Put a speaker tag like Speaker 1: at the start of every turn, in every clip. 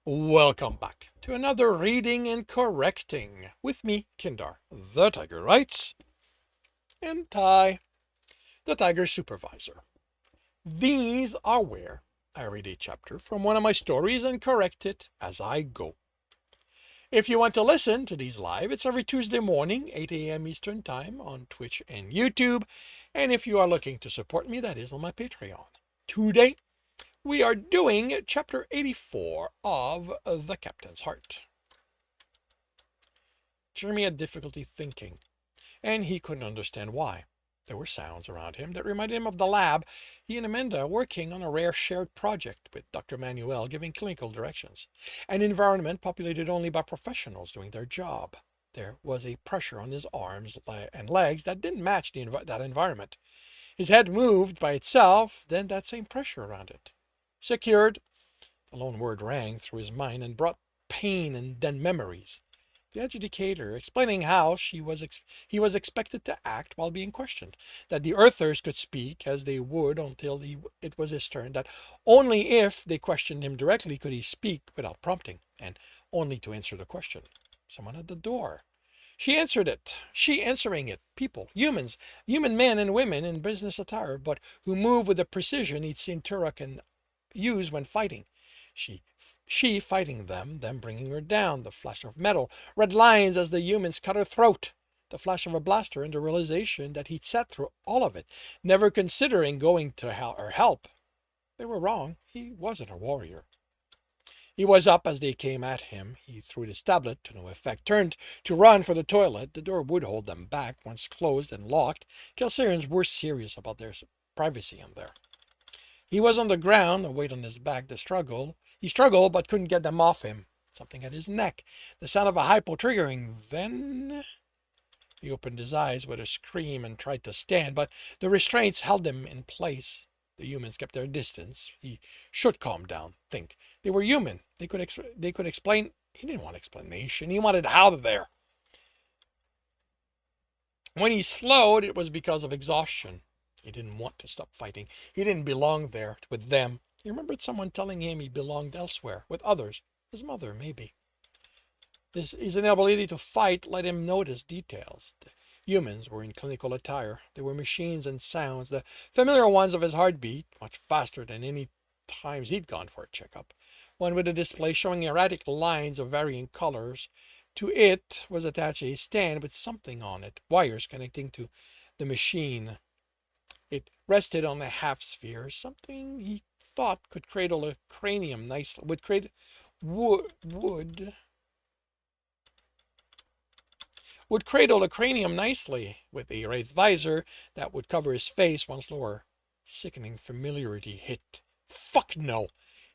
Speaker 1: Welcome back to another reading and correcting with me, Kindar, the Tiger Writes, and Ty, the Tiger Supervisor. These are where I read a chapter from one of my stories and correct it as I go. If you want to listen to these live, it's every Tuesday morning, 8 a.m. Eastern Time on Twitch and YouTube. And if you are looking to support me, that is on my Patreon. Today, we are doing chapter 84 of The Captain's Heart. Jeremy had difficulty thinking, and he couldn't understand why. There were sounds around him that reminded him of the lab, he and Amanda working on a rare shared project with Dr. Manuel giving clinical directions. An environment populated only by professionals doing their job. There was a pressure on his arms and legs that didn't match that environment. His head moved by itself, then that same pressure around it. Secured, the lone word rang through his mind and brought pain and then memories. The adjudicator explaining how he was expected to act while being questioned, that the Earthers could speak as they would until it was his turn, that only if they questioned him directly could he speak without prompting, and only to answer the question. Someone at the door. She answered it. She answering it. People, humans, human men and women in business attire, but who move with the precision he'd seen Turok and use when fighting. She fighting them bringing her down, the flash of metal, red lines as the humans cut her throat, the flash of a blaster, and the realization that he'd sat through all of it, never considering going to her help. They were wrong. He wasn't a warrior. He was up as they came at him. He threw his tablet to no effect, turned to run for the toilet. The door would hold them back once closed and locked. Kelsirians were serious about their privacy in there. He was on the ground, a weight on his back, the struggle. He struggled but couldn't get them off him. Something at his neck. The sound of a hypo triggering. Then he opened his eyes with a scream and tried to stand, but the restraints held him in place. The humans kept their distance. He should calm down, think. They were human. They could explain. He didn't want explanation. He wanted out of there. When he slowed, it was because of exhaustion. He didn't want to stop fighting. He didn't belong there with them. He remembered someone telling him he belonged elsewhere, with others. His mother, maybe. His inability to fight let him notice details. The humans were in clinical attire. They were machines and sounds, the familiar ones of his heartbeat, much faster than any times he'd gone for a checkup. One with a display showing erratic lines of varying colors. To it was attached a stand with something on it, wires connecting to the machine. It rested on a half sphere, something he thought could cradle a cranium nicely. Would cradle a cranium nicely, with a raised visor that would cover his face once lower. Sickening familiarity hit. Fuck no!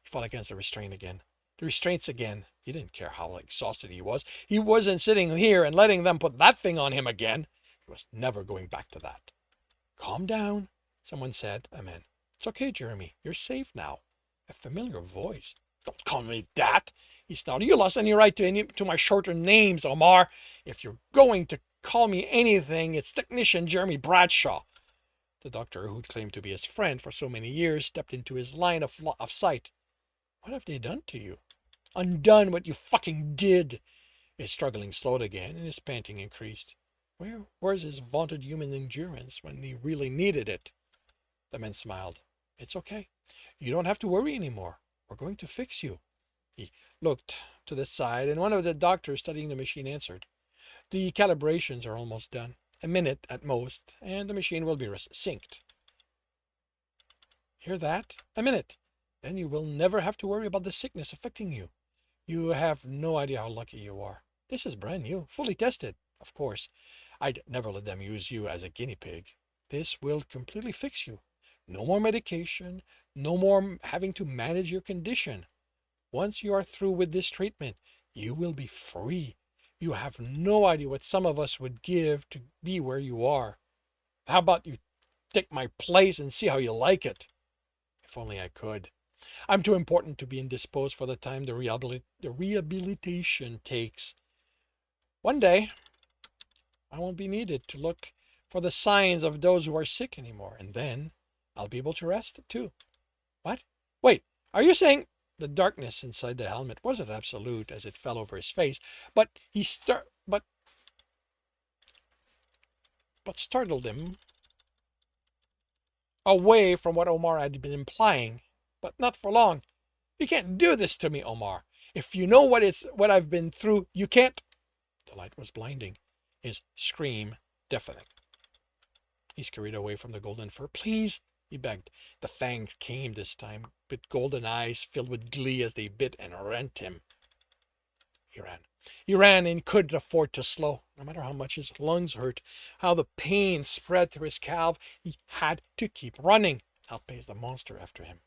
Speaker 1: He fought against the restraint again. The restraints again. He didn't care how exhausted he was. He wasn't sitting here and letting them put that thing on him again. He was never going back to that. Calm down, someone said. Amen. It's okay, Jeremy. You're safe now. A familiar voice. Don't call me that. He snarled. You lost any right to my shorter names, Omar. If you're going to call me anything, it's Technician Jeremy Bradshaw. The doctor, who'd claimed to be his friend for so many years, stepped into his line of sight. What have they done to you? Undone what you fucking did. His struggling slowed again, and his panting increased. Where's his vaunted human endurance when he really needed it? The man smiled. It's okay. You don't have to worry anymore. We're going to fix you. He looked to the side, and one of the doctors studying the machine answered. The calibrations are almost done. A minute at most, and the machine will be synced. Hear that? A minute. Then you will never have to worry about the sickness affecting you. You have no idea how lucky you are. This is brand new, fully tested, of course. I'd never let them use you as a guinea pig. This will completely fix you. No more medication, no more having to manage your condition. Once you are through with this treatment, you will be free. You have no idea what some of us would give to be where you are. How about you take my place and see how you like it? If only I could. I'm too important to be indisposed for the time the rehabilitation takes. One day, I won't be needed to look for the signs of those who are sick anymore, and then I'll be able to rest too. What? Wait, are you saying The darkness inside the helmet wasn't absolute as it fell over his face, but startled him away from what Omar had been implying. But not for long. You can't do this to me, Omar. If you know what I've been through, you can't. The light was blinding, his scream deafening. He scurried away from the golden fur. Please, he begged. The fangs came this time, with golden eyes filled with glee as they bit and rent him. He ran. He ran and couldn't afford to slow. No matter how much his lungs hurt, how the pain spread through his calf, he had to keep running. Outpaced the monster after him.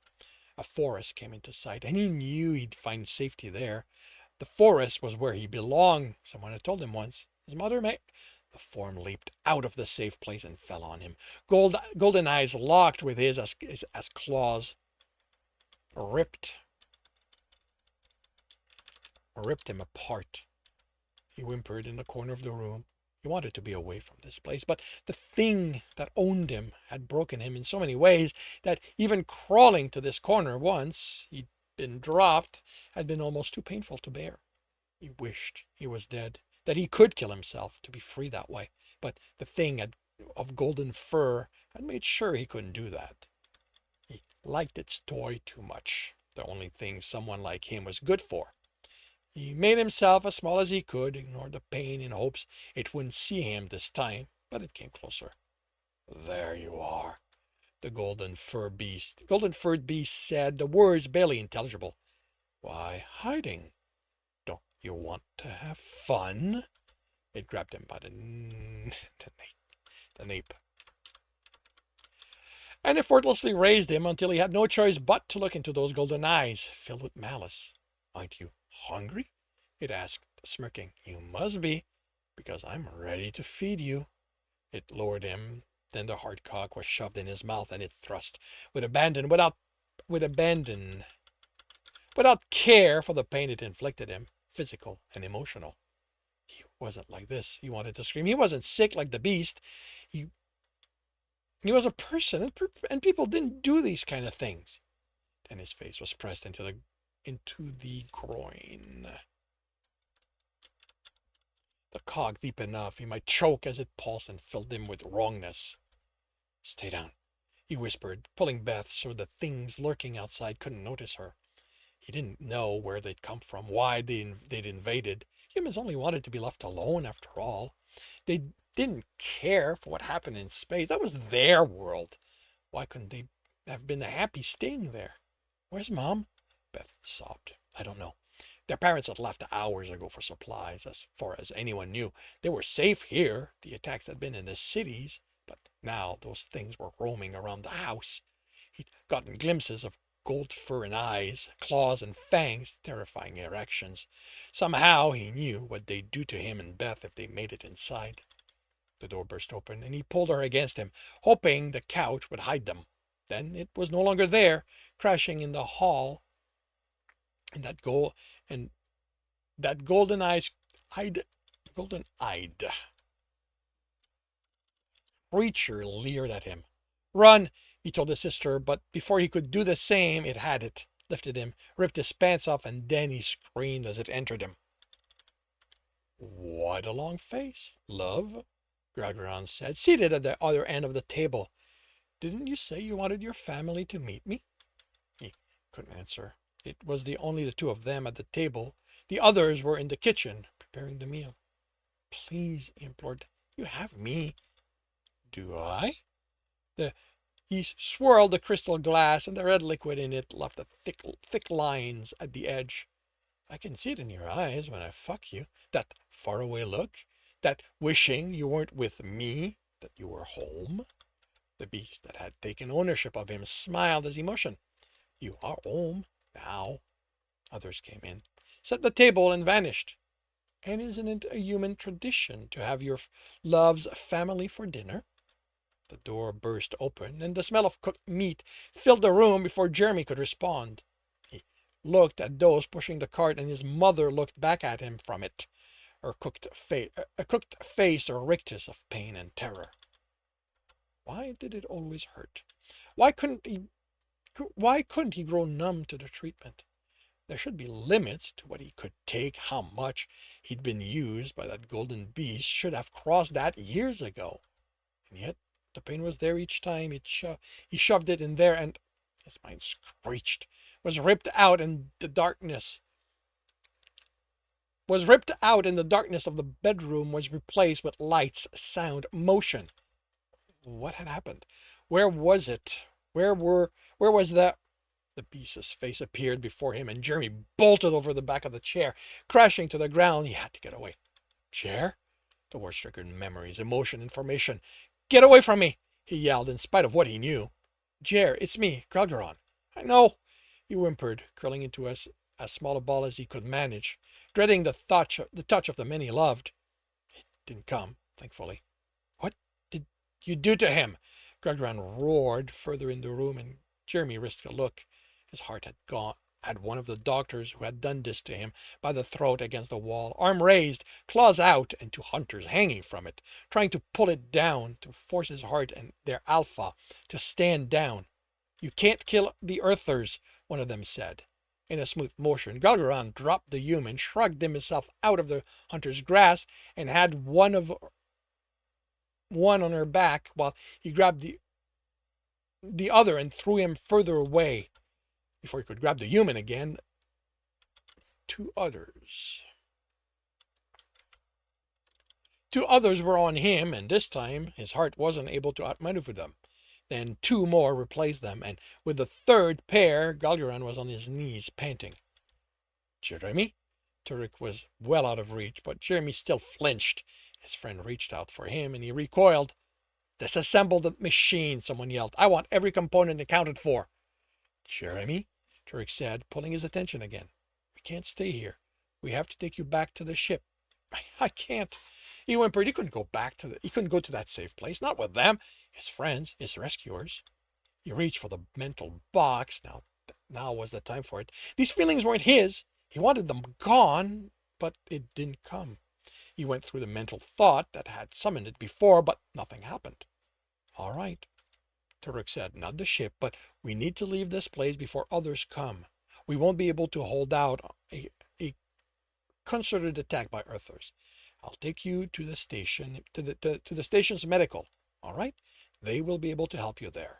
Speaker 1: A forest came into sight, and he knew he'd find safety there. The forest was where he belonged, someone had told him once. His mother may... The form leaped out of the safe place and fell on him. Golden eyes locked with his as claws ripped him apart. He whimpered in the corner of the room. He wanted to be away from this place, but the thing that owned him had broken him in so many ways that even crawling to this corner once he'd been dropped had been almost too painful to bear. He wished he was dead, that he could kill himself to be free that way, but the thing of golden fur had made sure he couldn't do that. He liked its toy too much, the only thing someone like him was good for. He made himself as small as he could, ignored the pain in hopes it wouldn't see him this time, but it came closer. There you are, the golden furred beast said, the words barely intelligible. Why hiding? Don't you want to have fun? It grabbed him by the nape, and effortlessly raised him until he had no choice but to look into those golden eyes, filled with malice. Aren't you hungry? It asked, smirking. You must be, because I'm ready to feed you. It lowered him. Then the hard cock was shoved in his mouth, and it thrust with abandon, without care for the pain it inflicted him, physical and emotional. He wasn't like this. He wanted to scream. He wasn't sick like the beast. He was a person, and people didn't do these kind of things. Then his face was pressed into the groin. The cog deep enough he might choke as it pulsed and filled him with wrongness. Stay down, he whispered, pulling Beth so the things lurking outside couldn't notice her. He didn't know where they'd come from, why they'd invaded. Humans only wanted to be left alone, after all. They didn't care for what happened in space. That was their world. Why couldn't they have been happy staying there? Where's Mom? Beth sobbed. I don't know. Their parents had left hours ago for supplies. As far as anyone knew, they were safe here. The attacks had been in the cities, but now those things were roaming around the house. He'd gotten glimpses of gold fur and eyes, claws and fangs, terrifying erections. Somehow he knew what they'd do to him and Beth if they made it inside. The door burst open, and he pulled her against him, hoping the couch would hide them. Then it was no longer there, crashing in the hall, and that golden-eyed creature leered at him. Run, he told his sister, but before he could do the same, it had it, lifted him, ripped his pants off, and then he screamed as it entered him. What a long face, love, Gralgiran said, seated at the other end of the table. Didn't you say you wanted your family to meet me? He couldn't answer. It was only the two of them at the table. The others were in the kitchen, preparing the meal. Please, he implored, you have me. Do I? He swirled the crystal glass, and the red liquid in it left the thick lines at the edge. I can see it in your eyes when I fuck you. That faraway look. That wishing you weren't with me, that you were home. The beast that had taken ownership of him smiled as he motioned. You are home now. Others came in, set the table, and vanished. And isn't it a human tradition to have your love's family for dinner? The door burst open, and the smell of cooked meat filled the room before Jeremy could respond. He looked at those pushing the cart, and his mother looked back at him from it, a cooked face a rictus of pain and terror. Why did it always hurt? Why couldn't he grow numb to the treatment? There should be limits to what he could take. How much he'd been used by that golden beast should have crossed that years ago. And yet the pain was there each time he shoved it in there, and his mind screeched, was ripped out in the darkness. Was ripped out in the darkness of the bedroom, was replaced with lights, sound, motion. What had happened? Where was it? Where was the beast's face appeared before him, and Jeremy bolted over the back of the chair, crashing to the ground. He had to get away. Chair? The words triggered memories, emotion, information. Get away from me! He yelled, in spite of what he knew. Jer, it's me, Gralgiran. I know, he whimpered, curling into as small a ball as he could manage, dreading the touch of the men he loved. It didn't come, thankfully. What did you do to him? Gralgiran roared further in the room, and Jeremy risked a look. His heart had one of the doctors who had done this to him by the throat against the wall, arm raised, claws out, and two hunters hanging from it, trying to pull it down, to force his heart and their alpha to stand down. You can't kill the Earthers, one of them said. In a smooth motion, Gralgiran dropped the human, shrugged himself out of the hunter's grasp, and had one on her back while he grabbed the other and threw him further away. Before he could grab the human again, two others were on him, and this time his heart wasn't able to outmaneuver them. Then two more replaced them, and with the third pair, Gralgiran was on his knees, panting. Jeremy? Turek was well out of reach, but Jeremy still flinched. His friend reached out for him, and he recoiled. Disassemble the machine, someone yelled. I want every component accounted for. Jeremy? Turek said, pulling his attention again. We can't stay here. We have to take you back to the ship. I can't. He whimpered. He couldn't go to that safe place. Not with them. His friends, his rescuers. He reached for the mental box. Now was the time for it. These feelings weren't his. He wanted them gone, but it didn't come. He went through the mental thought that had summoned it before, but nothing happened. All right, Turek said, not the ship, but we need to leave this place before others come. We won't be able to hold out a concerted attack by Earthers. I'll take you to the station, to the station's medical. All right? They will be able to help you there.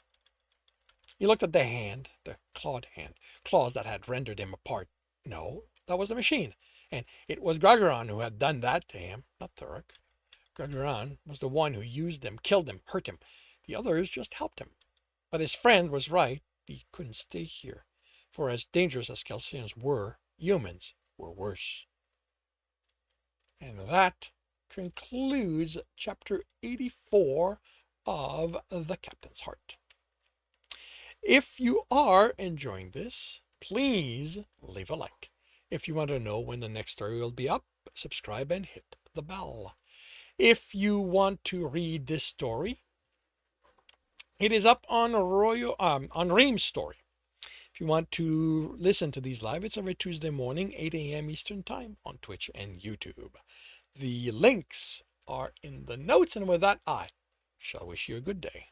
Speaker 1: He looked at the hand, the clawed hand, claws that had rendered him apart. No, that was the machine. And it was Gralgiran who had done that to him, not Turek. Gralgiran was the one who used him, killed him, hurt him. The others just helped him. But his friend was right. He couldn't stay here. For as dangerous as Kelsirians were, humans were worse. And that concludes chapter 84 of The Captain's Heart. If you are enjoying this, please leave a like. If you want to know when the next story will be up, subscribe and hit the bell. If you want to read this story, it is up on Ream's story. If you want to listen to these live, it's every Tuesday morning, 8 a.m. Eastern Time on Twitch and YouTube. The links are in the notes, and with that, I shall wish you a good day.